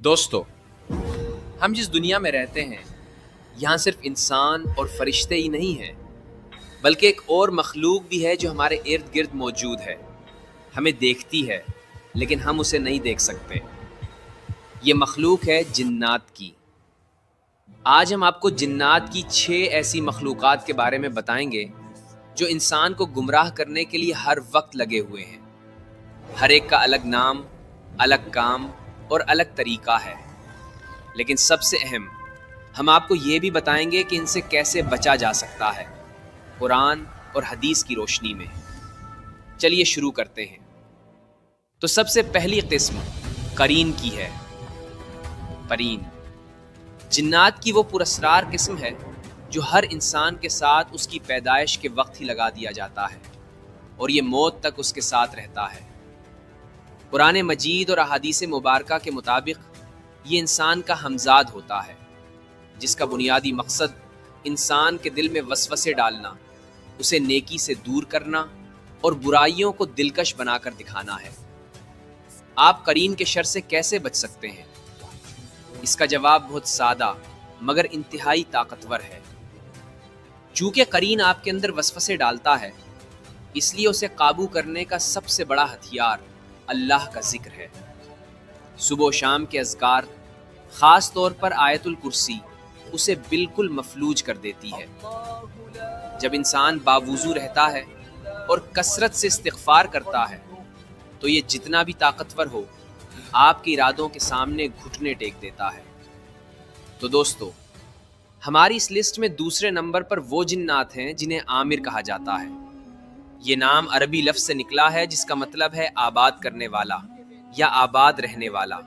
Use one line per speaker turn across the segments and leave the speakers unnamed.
دوستو، ہم جس دنیا میں رہتے ہیں یہاں صرف انسان اور فرشتے ہی نہیں ہیں بلکہ ایک اور مخلوق بھی ہے جو ہمارے ارد گرد موجود ہے، ہمیں دیکھتی ہے لیکن ہم اسے نہیں دیکھ سکتے۔ یہ مخلوق ہے جنات کی۔ آج ہم آپ کو جنات کی 6 ایسی مخلوقات کے بارے میں بتائیں گے جو انسان کو گمراہ کرنے کے لیے ہر وقت لگے ہوئے ہیں۔ ہر ایک کا الگ نام، الگ کام اور الگ طریقہ ہے، لیکن سب سے اہم ہم آپ کو یہ بھی بتائیں گے کہ ان سے کیسے بچا جا سکتا ہے قرآن اور حدیث کی روشنی میں۔ چلیے شروع کرتے ہیں۔ تو سب سے پہلی قسم قرین کی ہے۔ قرین جنات کی وہ پراسرار قسم ہے جو ہر انسان کے ساتھ اس کی پیدائش کے وقت ہی لگا دیا جاتا ہے اور یہ موت تک اس کے ساتھ رہتا ہے۔ قرآن مجید اور احادیث مبارکہ کے مطابق یہ انسان کا ہمزاد ہوتا ہے، جس کا بنیادی مقصد انسان کے دل میں وسوسے ڈالنا، اسے نیکی سے دور کرنا اور برائیوں کو دلکش بنا کر دکھانا ہے۔ آپ قرین کے شر سے کیسے بچ سکتے ہیں؟ اس کا جواب بہت سادہ مگر انتہائی طاقتور ہے۔ چونکہ قرین آپ کے اندر وسوسے ڈالتا ہے، اس لیے اسے قابو کرنے کا سب سے بڑا ہتھیار اللہ کا ذکر ہے۔ صبح و شام کے اذکار، خاص طور پر آیت الکرسی، اسے بالکل مفلوج کر دیتی ہے۔ جب انسان باوضو رہتا ہے اور کثرت سے استغفار کرتا ہے تو یہ جتنا بھی طاقتور ہو آپ کے ارادوں کے سامنے گھٹنے ٹیک دیتا ہے۔ تو دوستو، ہماری اس لسٹ میں دوسرے نمبر پر وہ جنات ہیں جنہیں عامر کہا جاتا ہے۔ یہ نام عربی لفظ سے نکلا ہے جس کا مطلب ہے آباد کرنے والا یا آباد رہنے والا۔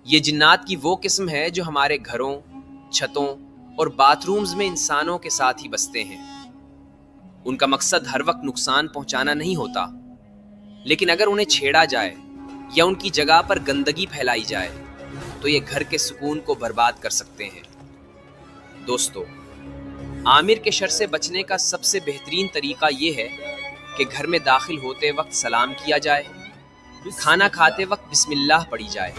یہ جنات کی وہ قسم ہے جو ہمارے گھروں، چھتوں اور باتھ رومز میں انسانوں کے ساتھ ہی بستے ہیں۔ ان کا مقصد ہر وقت نقصان پہنچانا نہیں ہوتا، لیکن اگر انہیں چھیڑا جائے یا ان کی جگہ پر گندگی پھیلائی جائے تو یہ گھر کے سکون کو برباد کر سکتے ہیں۔ دوستو، عامر کے شر سے بچنے کا سب سے بہترین طریقہ یہ ہے کہ گھر میں داخل ہوتے وقت سلام کیا جائے، کھانا کھاتے وقت بسم اللہ پڑھی جائے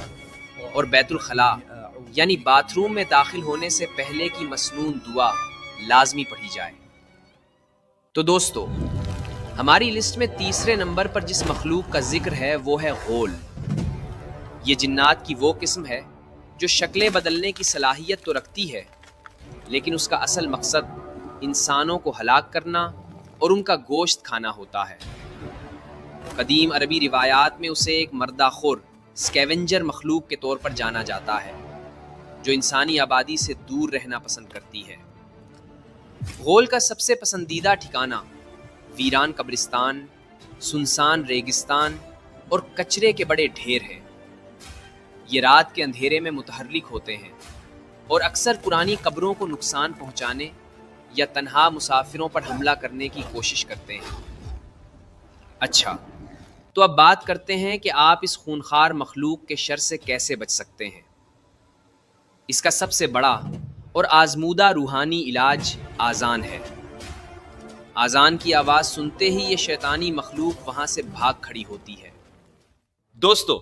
اور بیت الخلاء یعنی باتھ روم میں داخل ہونے سے پہلے کی مسنون دعا لازمی پڑھی جائے۔ تو دوستو، ہماری لسٹ میں تیسرے نمبر پر جس مخلوق کا ذکر ہے وہ ہے غول۔ یہ جنات کی وہ قسم ہے جو شکلیں بدلنے کی صلاحیت تو رکھتی ہے، لیکن اس کا اصل مقصد انسانوں کو ہلاک کرنا اور ان کا گوشت کھانا ہوتا ہے۔ قدیم عربی روایات میں اسے ایک مردہ خور سکیونجر مخلوق کے طور پر جانا جاتا ہے جو انسانی آبادی سے دور رہنا پسند کرتی ہے۔ غول کا سب سے پسندیدہ ٹھکانہ ویران قبرستان، سنسان ریگستان اور کچرے کے بڑے ڈھیر ہیں۔ یہ رات کے اندھیرے میں متحرک ہوتے ہیں اور اکثر پرانی قبروں کو نقصان پہنچانے یا تنہا مسافروں پر حملہ کرنے کی کوشش کرتے ہیں۔ اچھا، تو اب بات کرتے ہیں کہ آپ اس خونخوار مخلوق کے شر سے کیسے بچ سکتے ہیں۔ اس کا سب سے بڑا اور آزمودہ روحانی علاج آذان ہے۔ آذان کی آواز سنتے ہی یہ شیطانی مخلوق وہاں سے بھاگ کھڑی ہوتی ہے۔ دوستو،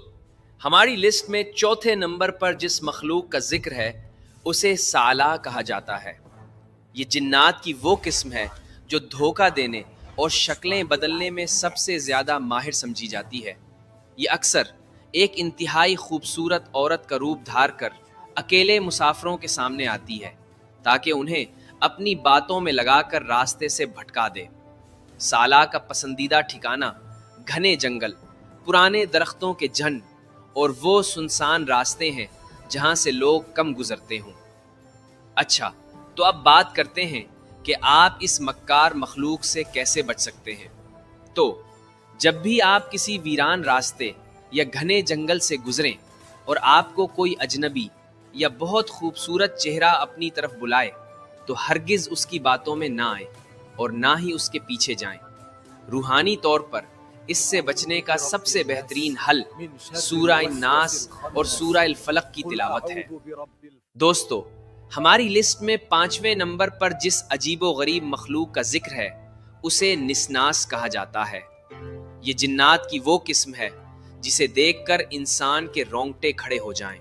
ہماری لسٹ میں چوتھے نمبر پر جس مخلوق کا ذکر ہے اسے سالہ کہا جاتا ہے۔ یہ جنات کی وہ قسم ہے جو دھوکہ دینے اور شکلیں بدلنے میں سب سے زیادہ ماہر سمجھی جاتی ہے۔ یہ اکثر ایک انتہائی خوبصورت عورت کا روپ دھار کر اکیلے مسافروں کے سامنے آتی ہے تاکہ انہیں اپنی باتوں میں لگا کر راستے سے بھٹکا دے۔ سالہ کا پسندیدہ ٹھکانہ گھنے جنگل، پرانے درختوں کے جھنڈ اور وہ سنسان راستے ہیں جہاں سے لوگ کم گزرتے ہوں۔ اچھا، تو اب بات کرتے ہیں کہ آپ اس مکار مخلوق سے کیسے بچ سکتے ہیں۔ تو جب بھی آپ کسی ویران راستے یا گھنے جنگل سے گزریں اور آپ کو کوئی اجنبی یا بہت خوبصورت چہرہ اپنی طرف بلائے تو ہرگز اس کی باتوں میں نہ آئیں اور نہ ہی اس کے پیچھے جائیں۔ روحانی طور پر اس سے بچنے کا سب سے بہترین حل سورہ الناس اور سورہ الفلق کی تلاوت ہے۔ دوستو، ہماری لسٹ میں 5ویں نمبر پر جس عجیب و غریب مخلوق کا ذکر ہے اسے نسناس کہا جاتا ہے۔ یہ جنات کی وہ قسم ہے جسے دیکھ کر انسان کے رونگٹے کھڑے ہو جائیں۔